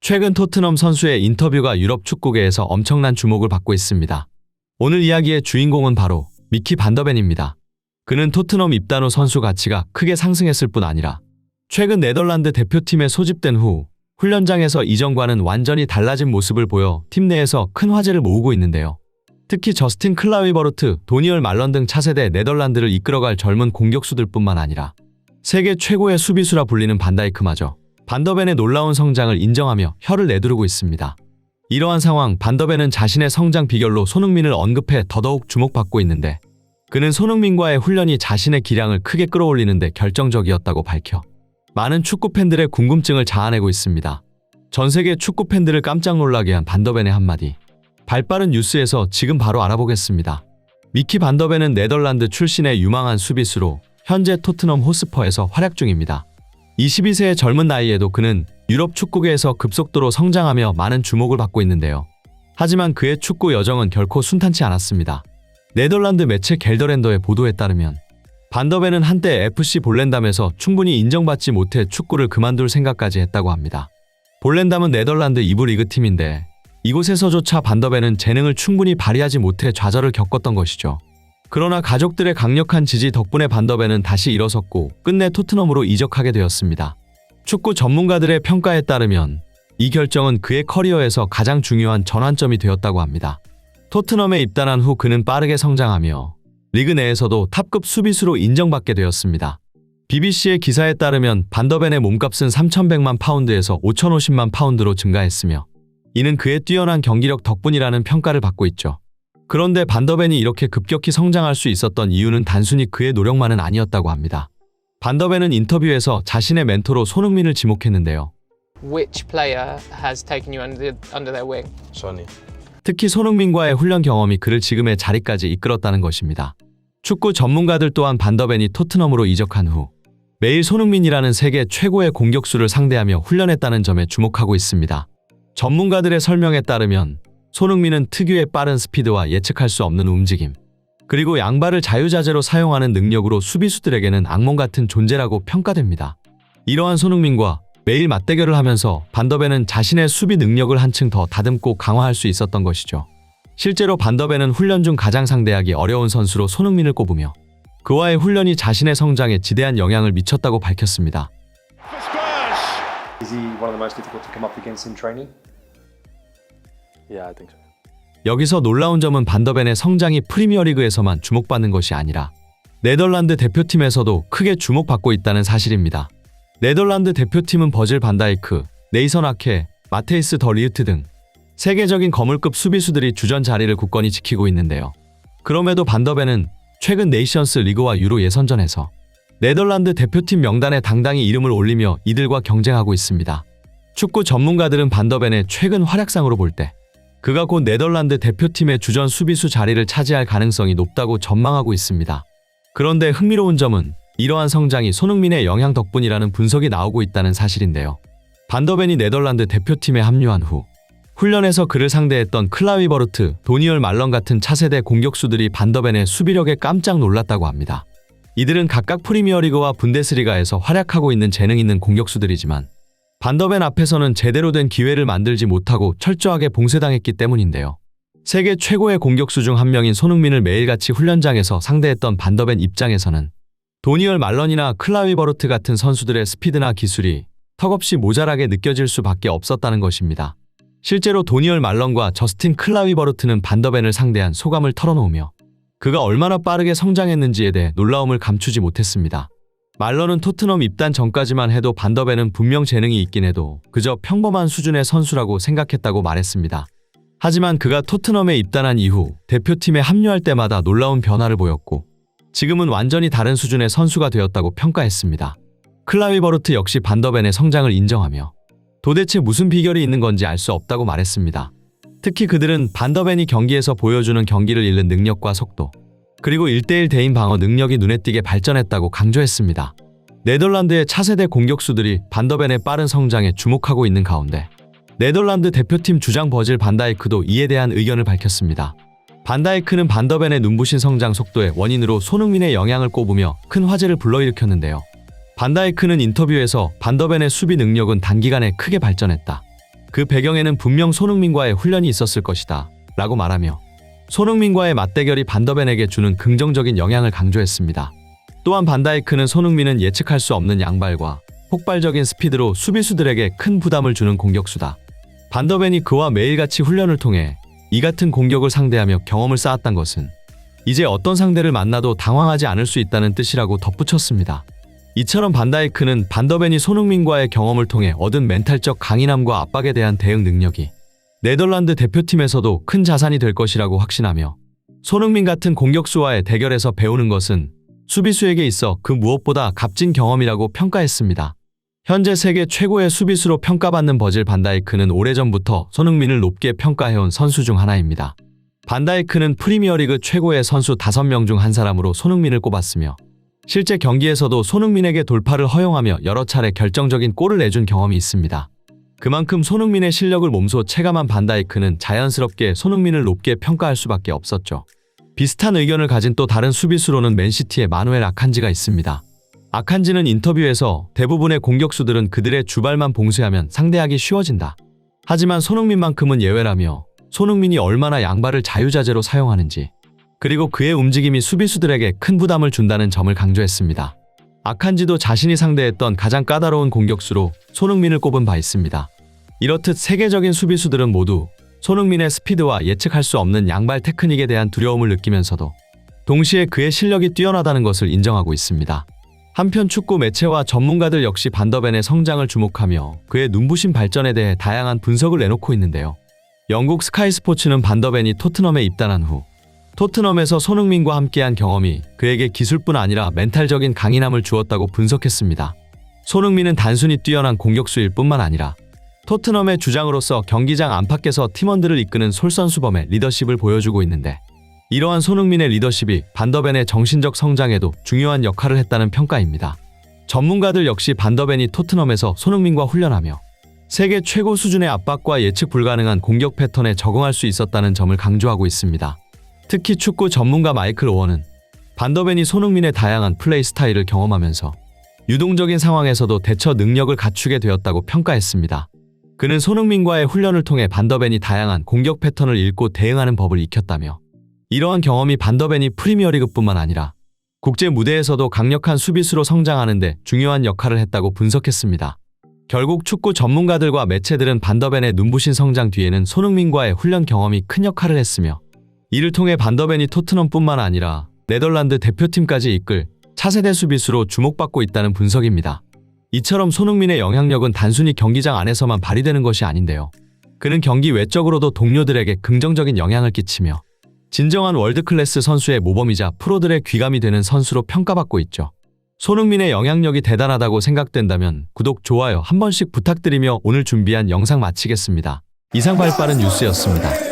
최근 토트넘 선수의 인터뷰가 유럽 축구계에서 엄청난 주목을 받고 있습니다. 오늘 이야기의 주인공은 바로 미키 반더벤입니다. 그는 토트넘 입단 후 선수 가치가 크게 상승했을 뿐 아니라 최근 네덜란드 대표팀에 소집된 후 훈련장에서 이전과는 완전히 달라진 모습을 보여 팀 내에서 큰 화제를 모으고 있는데요. 특히 저스틴 클라위버르트, 도니얼 말런 등 차세대 네덜란드를 이끌어갈 젊은 공격수들 뿐만 아니라 세계 최고의 수비수라 불리는 반다이크마저 반더벤의 놀라운 성장을 인정하며 혀를 내두르고 있습니다. 이러한 상황, 반더벤은 자신의 성장 비결로 손흥민을 언급해 더더욱 주목받고 있는데 그는 손흥민과의 훈련이 자신의 기량을 크게 끌어올리는 데 결정적이었다고 밝혀 많은 축구 팬들의 궁금증을 자아내고 있습니다. 전 세계 축구 팬들을 깜짝 놀라게 한 반더벤의 한마디. 발빠른 뉴스에서 지금 바로 알아보겠습니다. 미키 반더벤은 네덜란드 출신의 유망한 수비수로 현재 토트넘 호스퍼에서 활약 중입니다. 22세의 젊은 나이에도 그는 유럽 축구계에서 급속도로 성장하며 많은 주목을 받고 있는데요. 하지만 그의 축구 여정은 결코 순탄치 않았습니다. 네덜란드 매체 겔더랜더의 보도에 따르면 반더벤은 한때 FC 볼렌담에서 충분히 인정받지 못해 축구를 그만둘 생각까지 했다고 합니다. 볼렌담은 네덜란드 2부 리그팀인데 이곳에서조차 반더벤은 재능을 충분히 발휘하지 못해 좌절을 겪었던 것이죠. 그러나 가족들의 강력한 지지 덕분에 반더벤은 다시 일어섰고 끝내 토트넘으로 이적하게 되었습니다. 축구 전문가들의 평가에 따르면 이 결정은 그의 커리어에서 가장 중요한 전환점이 되었다고 합니다. 토트넘에 입단한 후 그는 빠르게 성장하며 리그 내에서도 탑급 수비수로 인정받게 되었습니다. BBC의 기사에 따르면 반더벤의 몸값은 3,100만 파운드에서 5,050만 파운드로 증가했으며 이는 그의 뛰어난 경기력 덕분이라는 평가를 받고 있죠. 그런데 반더벤이 이렇게 급격히 성장할 수 있었던 이유는 단순히 그의 노력만은 아니었다고 합니다. 반더벤은 인터뷰에서 자신의 멘토로 손흥민을 지목했는데요. Which player has taken you under their wing? Sonny. 특히 손흥민과의 훈련 경험이 그를 지금의 자리까지 이끌었다는 것입니다. 축구 전문가들 또한 반더벤이 토트넘으로 이적한 후 매일 손흥민이라는 세계 최고의 공격수를 상대하며 훈련했다는 점에 주목하고 있습니다. 전문가들의 설명에 따르면 손흥민은 특유의 빠른 스피드와 예측할 수 없는 움직임, 그리고 양발을 자유자재로 사용하는 능력으로 수비수들에게는 악몽 같은 존재라고 평가됩니다. 이러한 손흥민과 매일 맞대결을 하면서 반더벤은 자신의 수비 능력을 한층 더 다듬고 강화할 수 있었던 것이죠. 실제로 반더벤은 훈련 중 가장 상대하기 어려운 선수로 손흥민을 꼽으며 그와의 훈련이 자신의 성장에 지대한 영향을 미쳤다고 밝혔습니다. Is he one of the most difficult to come up against in training? Yeah, I think so. 여기서 놀라운 점은 반더벤의 성장이 프리미어리그에서만 주목받는 것이 아니라 네덜란드 대표팀에서도 크게 주목받고 있다는 사실입니다. 네덜란드 대표팀은 버질 반다이크, 네이선 아케, 마테이스 더 리우트 등 세계적인 거물급 수비수들이 주전 자리를 굳건히 지키고 있는데요. 그럼에도 반더벤은 최근 네이션스 리그와 유로 예선전에서 네덜란드 대표팀 명단에 당당히 이름을 올리며 이들과 경쟁하고 있습니다. 축구 전문가들은 반더벤의 최근 활약상으로 볼 때 그가 곧 네덜란드 대표팀의 주전 수비수 자리를 차지할 가능성이 높다고 전망하고 있습니다. 그런데 흥미로운 점은 이러한 성장이 손흥민의 영향 덕분이라는 분석이 나오고 있다는 사실인데요. 반더벤이 네덜란드 대표팀에 합류한 후 훈련에서 그를 상대했던 클라위버르트, 도니얼 말런 같은 차세대 공격수들이 반더벤의 수비력에 깜짝 놀랐다고 합니다. 이들은 각각 프리미어리그와 분데스리가에서 활약하고 있는 재능 있는 공격수들이지만 반더벤 앞에서는 제대로 된 기회를 만들지 못하고 철저하게 봉쇄당했기 때문인데요. 세계 최고의 공격수 중 한 명인 손흥민을 매일같이 훈련장에서 상대했던 반더벤 입장에서는 도니얼 말런이나 클라위버르트 같은 선수들의 스피드나 기술이 턱없이 모자라게 느껴질 수밖에 없었다는 것입니다. 실제로 도니얼 말런과 저스틴 클라위버르트는 반더벤을 상대한 소감을 털어놓으며 그가 얼마나 빠르게 성장했는지에 대해 놀라움을 감추지 못했습니다. 말런은 토트넘 입단 전까지만 해도 반더벤은 분명 재능이 있긴 해도 그저 평범한 수준의 선수라고 생각했다고 말했습니다. 하지만 그가 토트넘에 입단한 이후 대표팀에 합류할 때마다 놀라운 변화를 보였고 지금은 완전히 다른 수준의 선수가 되었다고 평가했습니다. 클라위버르트 역시 반더벤의 성장을 인정하며 도대체 무슨 비결이 있는 건지 알 수 없다고 말했습니다. 특히 그들은 반더벤이 경기에서 보여주는 경기를 읽는 능력과 속도, 그리고 1대1 대인 방어 능력이 눈에 띄게 발전했다고 강조했습니다. 네덜란드의 차세대 공격수들이 반더벤의 빠른 성장에 주목하고 있는 가운데 네덜란드 대표팀 주장 버질 반다이크도 이에 대한 의견을 밝혔습니다. 반다이크는 반더벤의 눈부신 성장 속도의 원인으로 손흥민의 영향을 꼽으며 큰 화제를 불러일으켰는데요. 반다이크는 인터뷰에서 반더벤의 수비 능력은 단기간에 크게 발전했다. 그 배경에는 분명 손흥민과의 훈련이 있었을 것이다 라고 말하며 손흥민과의 맞대결이 반더벤에게 주는 긍정적인 영향을 강조했습니다. 또한 반다이크는 손흥민은 예측할 수 없는 양발과 폭발적인 스피드로 수비수들에게 큰 부담을 주는 공격수다. 반더벤이 그와 매일같이 훈련을 통해 이 같은 공격을 상대하며 경험을 쌓았단 것은 이제 어떤 상대를 만나도 당황하지 않을 수 있다는 뜻이라고 덧붙였습니다. 이처럼 반다이크는 반더벤이 손흥민과의 경험을 통해 얻은 멘탈적 강인함과 압박에 대한 대응 능력이 네덜란드 대표팀에서도 큰 자산이 될 것이라고 확신하며 손흥민 같은 공격수와의 대결에서 배우는 것은 수비수에게 있어 그 무엇보다 값진 경험이라고 평가했습니다. 현재 세계 최고의 수비수로 평가받는 버질 반다이크는 오래전부터 손흥민을 높게 평가해온 선수 중 하나입니다. 반다이크는 프리미어리그 최고의 선수 5명 중 한 사람으로 손흥민을 꼽았으며 실제 경기에서도 손흥민에게 돌파를 허용하며 여러 차례 결정적인 골을 내준 경험이 있습니다. 그만큼 손흥민의 실력을 몸소 체감한 반다이크는 자연스럽게 손흥민을 높게 평가할 수밖에 없었죠. 비슷한 의견을 가진 또 다른 수비수로는 맨시티의 마누엘 아칸지가 있습니다. 아칸지는 인터뷰에서 대부분의 공격수들은 그들의 주발만 봉쇄하면 상대하기 쉬워진다. 하지만 손흥민만큼은 예외라며 손흥민이 얼마나 양발을 자유자재로 사용하는지 그리고 그의 움직임이 수비수들에게 큰 부담을 준다는 점을 강조했습니다. 아칸지도 자신이 상대했던 가장 까다로운 공격수로 손흥민을 꼽은 바 있습니다. 이렇듯 세계적인 수비수들은 모두 손흥민의 스피드와 예측할 수 없는 양발 테크닉에 대한 두려움을 느끼면서도 동시에 그의 실력이 뛰어나다는 것을 인정하고 있습니다. 한편 축구 매체와 전문가들 역시 반더벤의 성장을 주목하며 그의 눈부신 발전에 대해 다양한 분석을 내놓고 있는데요. 영국 스카이 스포츠는 반더벤이 토트넘에 입단한 후 토트넘에서 손흥민과 함께한 경험이 그에게 기술뿐 아니라 멘탈적인 강인함을 주었다고 분석했습니다. 손흥민은 단순히 뛰어난 공격수일 뿐만 아니라 토트넘의 주장으로서 경기장 안팎에서 팀원들을 이끄는 솔선수범의 리더십을 보여주고 있는데 이러한 손흥민의 리더십이 반더벤의 정신적 성장에도 중요한 역할을 했다는 평가입니다. 전문가들 역시 반더벤이 토트넘에서 손흥민과 훈련하며 세계 최고 수준의 압박과 예측 불가능한 공격 패턴에 적응할 수 있었다는 점을 강조하고 있습니다. 특히 축구 전문가 마이클 오원은 반더벤이 손흥민의 다양한 플레이 스타일을 경험하면서 유동적인 상황에서도 대처 능력을 갖추게 되었다고 평가했습니다. 그는 손흥민과의 훈련을 통해 반더벤이 다양한 공격 패턴을 읽고 대응하는 법을 익혔다며 이러한 경험이 반더벤이 프리미어리그뿐만 아니라 국제 무대에서도 강력한 수비수로 성장하는 데 중요한 역할을 했다고 분석했습니다. 결국 축구 전문가들과 매체들은 반더벤의 눈부신 성장 뒤에는 손흥민과의 훈련 경험이 큰 역할을 했으며 이를 통해 반더벤이 토트넘뿐만 아니라 네덜란드 대표팀까지 이끌 차세대 수비수로 주목받고 있다는 분석입니다. 이처럼 손흥민의 영향력은 단순히 경기장 안에서만 발휘되는 것이 아닌데요. 그는 경기 외적으로도 동료들에게 긍정적인 영향을 끼치며 진정한 월드클래스 선수의 모범이자 프로들의 귀감이 되는 선수로 평가받고 있죠. 손흥민의 영향력이 대단하다고 생각된다면 구독, 좋아요 한 번씩 부탁드리며 오늘 준비한 영상 마치겠습니다. 이상 발빠른 뉴스였습니다.